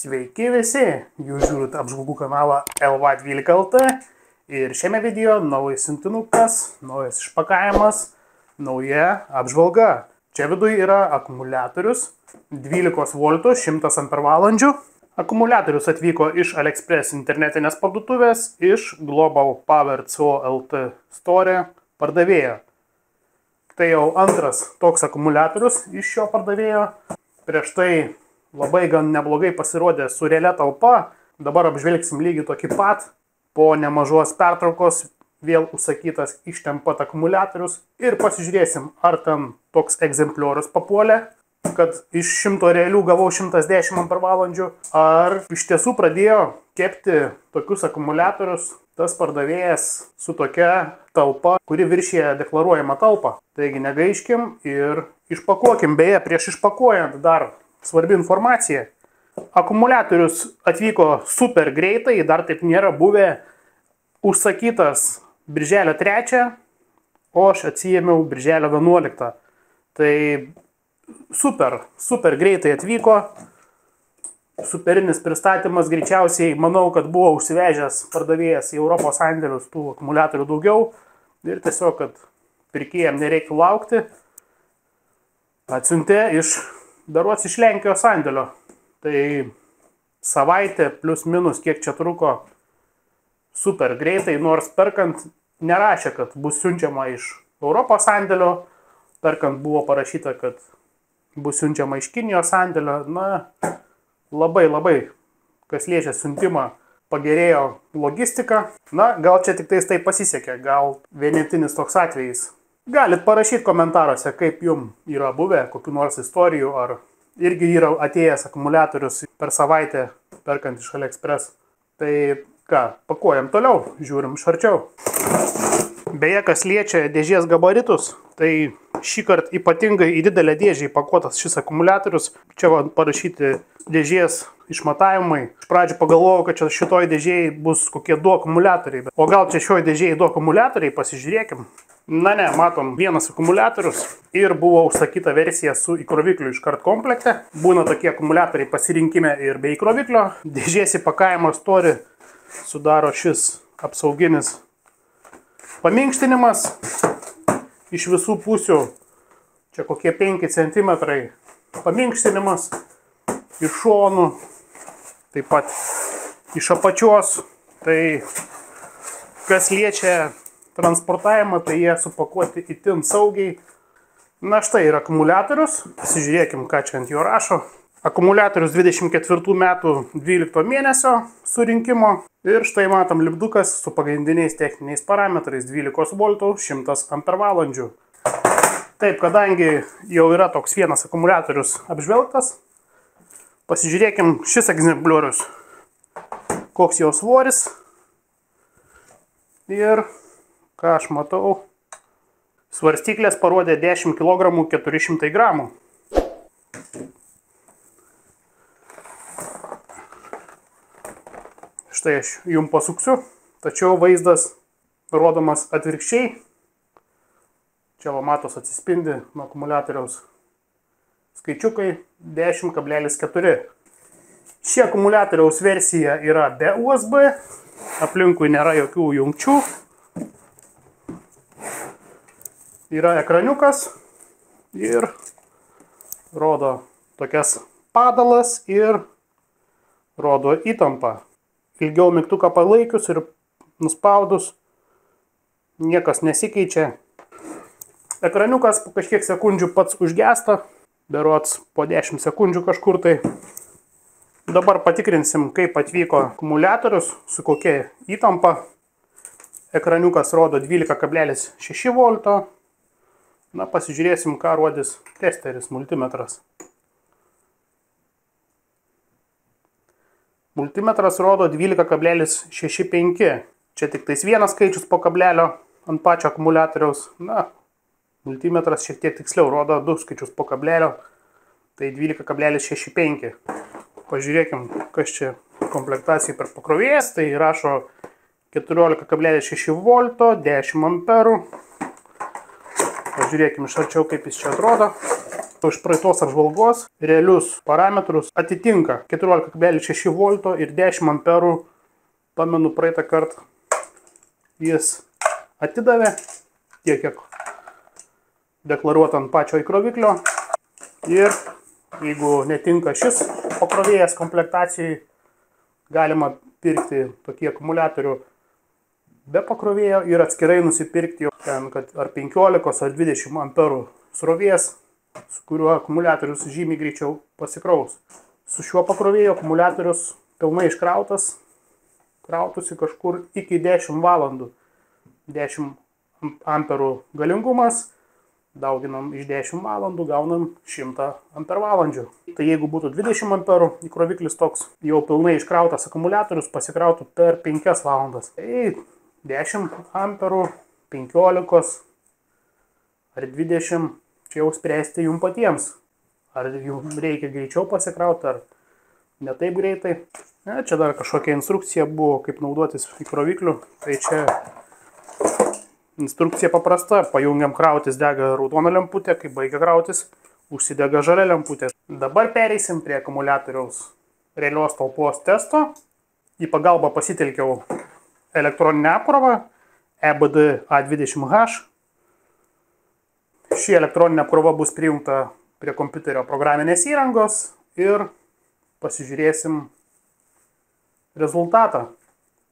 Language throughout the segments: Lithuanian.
Sveiki visi, jūs žiūrit apžvalgų kanalą LV12LT ir šiame video naujas siuntinukas, naujas išpakavimas, nauja apžvalga. Čia viduje yra akumuliatorius 12 V 100 Ah. Akumuliatorius atvyko iš AliExpress internetinės parduotuvės, iš Global Power CO LT Store pardavėjo. Tai jau antras toks akumuliatorius iš šio pardavėjo. Prieš tai labai gan neblogai pasirodė su realia talpa. Dabar apžvelgsim lygiai tokį pat. Po nemažos pertraukos vėl užsakytas iš ten pat akumuliatorius. Ir pasižiūrėsim, ar ten toks egzempliorius papuolė, kad iš 100 realių gavau 110 Ah. Ar iš tiesų pradėjo kepti tokius akumuliatorius tas pardavėjas su tokia talpa, kuri viršyje deklaruojama talpą. Taigi negaiškim ir išpakuokim. Beje, prieš išpakuojant dar svarbi informacija. Akumuliatorius atvyko super greitai, dar taip nėra buvę, užsakytas birželio 3, o aš atsiėmiau birželio 11. Tai super greitai atvyko. Superinis pristatymas, greičiausiai manau, kad buvo užsivežęs pardavėjas į Europos sandėlius tų akumuliatorių daugiau. Ir tiesiog, kad pirkėjams nereiktų laukti, atsiuntė berods iš Lenkijos sandėlio. Tai savaitė plus minus kiek čia truko super greitai, nors perkant nerašė, kad bus siunčiama iš Europos sandėlio. Perkant buvo parašyta, kad bus siunčiama iš Kinijos sandėlio. Na, labai, kas liečia siuntimą, pagerėjo logistika. Na, gal čia tik tai pasisekė, gal vienetinis toks atvejis. Galit parašyti komentaruose, kaip jums yra buvę, kokių nors istorijų, ar irgi yra atėjęs akumuliatorius per savaitę perkant iš AliExpress. Tai ką, pakuojam toliau, žiūrim iš arčiau. Beje, kas liečia dėžės gabaritus, tai šį kartą ypatingai į didelę dėžę įpakuotas šis akumuliatorius. Čia parašyti dėžės išmatavimai. Iš pradžių pagalvojau, kad čia šitoj dėžėje bus kokie 2 akumuliatoriai. O gal čia šioje dėžėje 2 akumuliatoriai, pasižiūrėkim. Na ne, matom, vienas akumuliatorius ir buvo užsakyta versija su įkrovikliu iškart komplekte. Būna tokie akumuliatoriai pasirinkime ir be įkroviklio. Dėžės įpakavimo storį sudaro šis apsauginis paminkštinimas. Iš visų pusių, čia kokie 5 cm paminkštinimas, iš šonų, taip pat iš apačios. Tai kas liečia transportavimą, tai jie supakuoti itin saugiai. Na štai ir akumuliatorius. Pasižiūrėkim, ką čia ant jo rašo. Akumuliatorius 24 metų 12 mėnesio surinkimo. Ir štai matom lipdukas su pagrindiniais techniniais parametrais 12 V 100 Ah. Taip, kadangi jau yra toks vienas akumuliatorius apžvelgtas, pasižiūrėkim šis egzempliorius, koks jo svoris. Ir ką aš matau, svarstyklės parodė 10 kg 400 g. Štai aš jums pasuksiu, tačiau vaizdas rodomas atvirkščiai. Čia va matos atsispindi nuo akumuliatoriaus skaičiukai 10,4. Ši akumuliatoriaus versija yra be USB, aplinkui nėra jokių jungčių. Yra ekraniukas ir rodo tokias padalas ir rodo įtampą. Ilgiau mygtuką palaikius ir nuspaudus niekas nesikeičia. Ekraniukas po kažkiek sekundžių pats užgesta, berods po 10 sekundžių kažkur tai. Dabar patikrinsim, kaip atvyko akumuliatorius, su kokia įtampa. Ekraniukas rodo 12,6 V. Na, pasižiūrėsim, ką rodys testeris multimetras. Multimetras rodo 12,65. Čia tik tais vienas skaičius po kablelio ant pačio akumuliatoriaus. Na, multimetras šiek tiek tiksliau rodo 2 skaičius po kablelio. Tai 12,65. Pažiūrėkim, kas čia komplektacijai per pakrovėjas. Tai rašo 14,6 V, 10 A. Pažiūrėkim iš arčiau, kaip jis čia atrodo. Iš praeitos apžvalgos realius parametrus atitinka 14,6 V ir 10 amperų. Pamenu, praeitą kartą jis atidavė tiek, kiek deklaruota ant pačio įkroviklio. Ir jeigu netinka šis pakrovėjas komplektacijai, galima pirkti tokį akumuliatorių be pakrovėjo ir atskirai nusipirkti ten, kad ar 15 ar 20 amperų srovės, su kuriuo akumuliatorius žymiai greičiau pasikraus. Su šiuo pakrovėju akumuliatorius pilnai iškrautas, krautųsi kažkur iki 10 valandų. 10 amperų galingumas, dauginam iš 10 valandų, gaunam 100 ampervalandžių. Tai jeigu būtų 20 amperų įkroviklis toks jau pilnai iškrautas akumuliatorius, pasikrautų per 5 valandas. Tai 10 amperų, 15 ar 20, čia jau spręsti jums patiems. Ar jums reikia greičiau pasikrauti, ar ne taip greitai. Čia dar kažkokia instrukcija buvo, kaip naudotis įkrovikliu. Tai čia instrukcija paprasta. Pajungiam krautis, dega raudona lemputė, kai baigia krautis, užsidega žalia lemputė. Dabar pereisim prie akumuliatoriaus realios talpos testo. Į pagalbą pasitelkiau elektroninę apkrovą EBD A20H. Ši elektroninė apkrova bus prijungta prie kompiuterio programinės įrangos ir pasižiūrėsim rezultatą,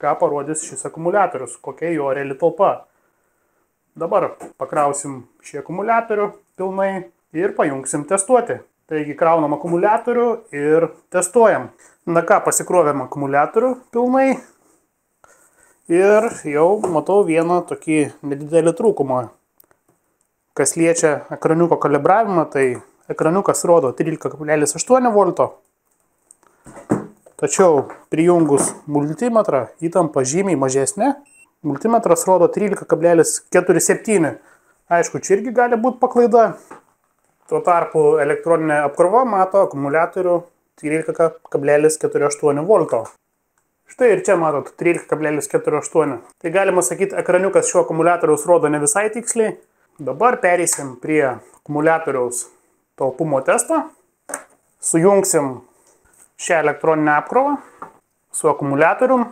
ką parodys šis akumuliatorius, kokia jo reali talpa. Dabar pakrausim šį akumuliatorių pilnai ir pajungsim testuoti. Taigi kraunam akumuliatorių ir testuojam. Na ką, pasikrovėm akumuliatorių pilnai ir jau matau vieną tokį nedidelį trūkumą. Kas liečia ekraniuko kalibravimą, tai ekraniukas rodo 13,8 V. Tačiau prijungus multimetrą įtampa žymiai mažesnė. Multimetras rodo 13,47. Aišku, čia irgi gali būti paklaida. Tuo tarpu elektroninė apkrova mato akumuliatorių 13,48 V. Štai ir čia matot 13,48. Tai galima sakyti, ekraniukas šio akumuliatoriaus rodo ne visai tiksliai. Dabar pereisim prie akumuliatoriaus talpumo testo. Sujungsim šią elektroninę apkrovą su akumuliatorium.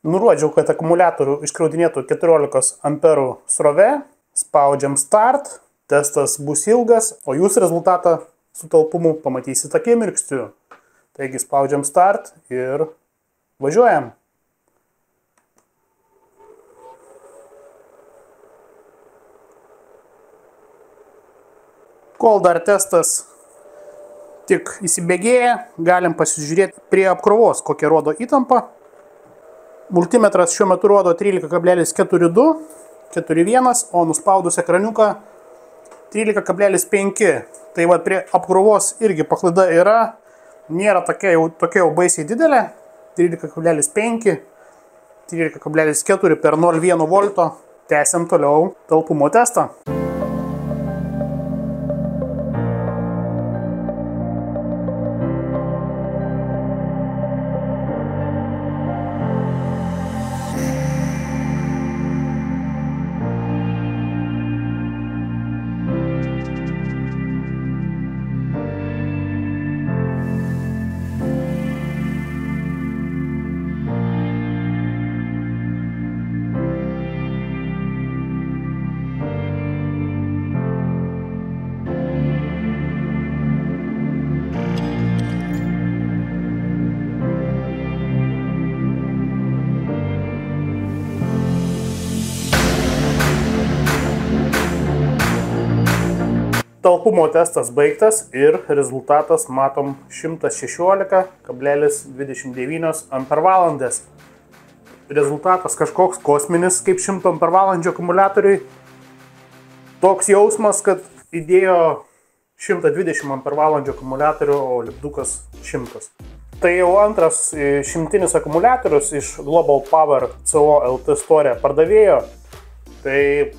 Nurodžiau, kad akumuliatorių iškraudinėtų 14 amperų srovė. Spaudžiam start. Testas bus ilgas, o jūs rezultatą su talpumu pamatysite akimirksniu. Taigi spaudžiam start ir važiuojam. Kol dar testas tik įsibėgėja, galim pasižiūrėti prie apkrovos, kokia rodo įtampa. Multimetras šiuo metu rodo 13,42, 41, o nuspaudus ekraniuką 13,5. Tai va prie apkrovos irgi paklaida yra, nėra tokia jau baisiai didelė, 13,5, 13,4 per 0,1 V. Tęsiam toliau talpumo testą. Talpumo testas baigtas ir rezultatas matom 116,29 ampervalandės. Rezultatas kažkoks kosminis kaip 100 ampervalandžių akumuliatoriui. Toks jausmas, kad įdėjo 120 ampervalandžių akumuliatorių, o lipdukas 100. Tai jau antras šimtinis akumuliatorius iš Global Power CO LT Store pardavėjo. Tai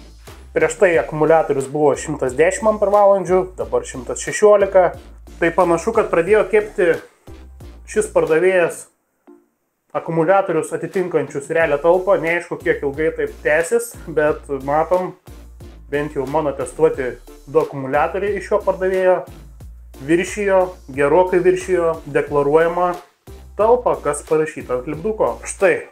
prieš tai akumuliatorius buvo 110 ampervalandžių, dabar 116. Tai panašu, kad pradėjo kepti šis pardavėjas akumuliatorius atitinkančius realią talpą. Neaišku, kiek ilgai taip tęsis, bet matom, bent jau mano testuoti 2 akumuliatoriai iš šio pardavėjo viršijo, gerokai viršijo deklaruojamą talpą, kas parašyta ant lipduko. Štai,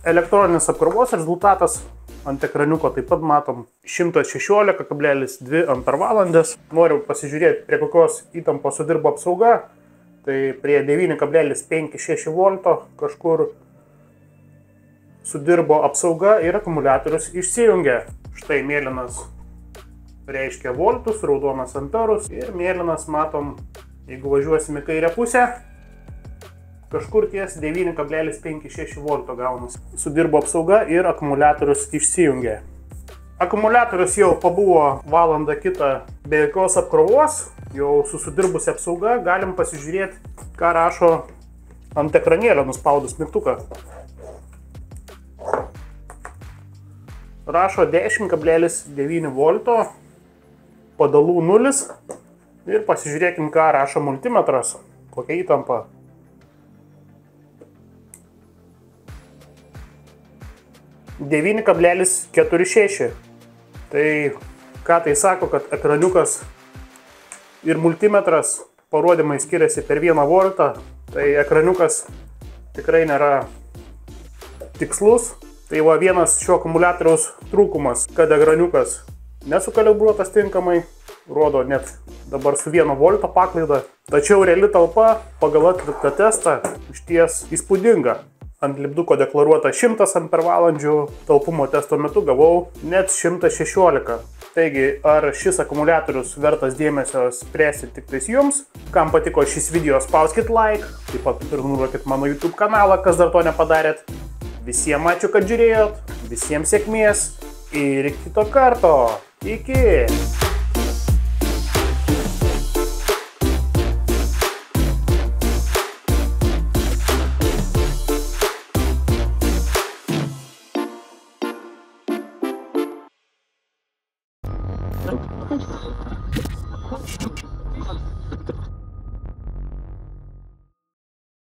elektroninis apkrovos rezultatas ant ekraniuko taip pat matom 116,2 ampervalandės. Noriu pasižiūrėti, prie kokios įtampos sudirbo apsauga. Tai prie 9,56 volto kažkur sudirbo apsauga ir akumuliatorius išsijungia. Štai mėlynas reiškia voltus, raudonas amperus ir mėlynas matom, jeigu važiuosime kairę pusę, kažkur ties 9,56 volto gaunasi. Sudirbo apsauga ir akumuliatorius išsijungia. Akumuliatorius jau pabuvo valandą kitą be jokios apkrovos, jau susidirbusi apsauga, galim pasižiūrėti, ką rašo ant ekranėlio nuspaudus mygtuką. Rašo 10,9 volto, padalų 0 ir pasižiūrėkim, ką rašo multimetras, kokia įtampa. – 9,46. Tai ką tai sako, kad ekraniukas ir multimetras parodymai skiriasi per 1 voltą, tai ekraniukas tikrai nėra tikslus. Tai va vienas šio akumuliatoriaus trūkumas, kad ekraniukas nesukalibruotas tinkamai, rodo net dabar su 1 volto paklaida. Tačiau reali talpa pagal atliktą testą išties įspūdinga. Ant lipduko deklaruota 100 ampervalandžių, talpumo testo metu gavau net 116. Taigi, ar šis akumuliatorius vertas dėmesio, spręsti tik tais jums. Kam patiko šis video, spauskit like, taip pat prenumeruokit mano YouTube kanalą, kas dar to nepadarėt. Visiems ačiū, kad žiūrėjot, visiems sėkmės ir iki kito karto. Iki! Thank you.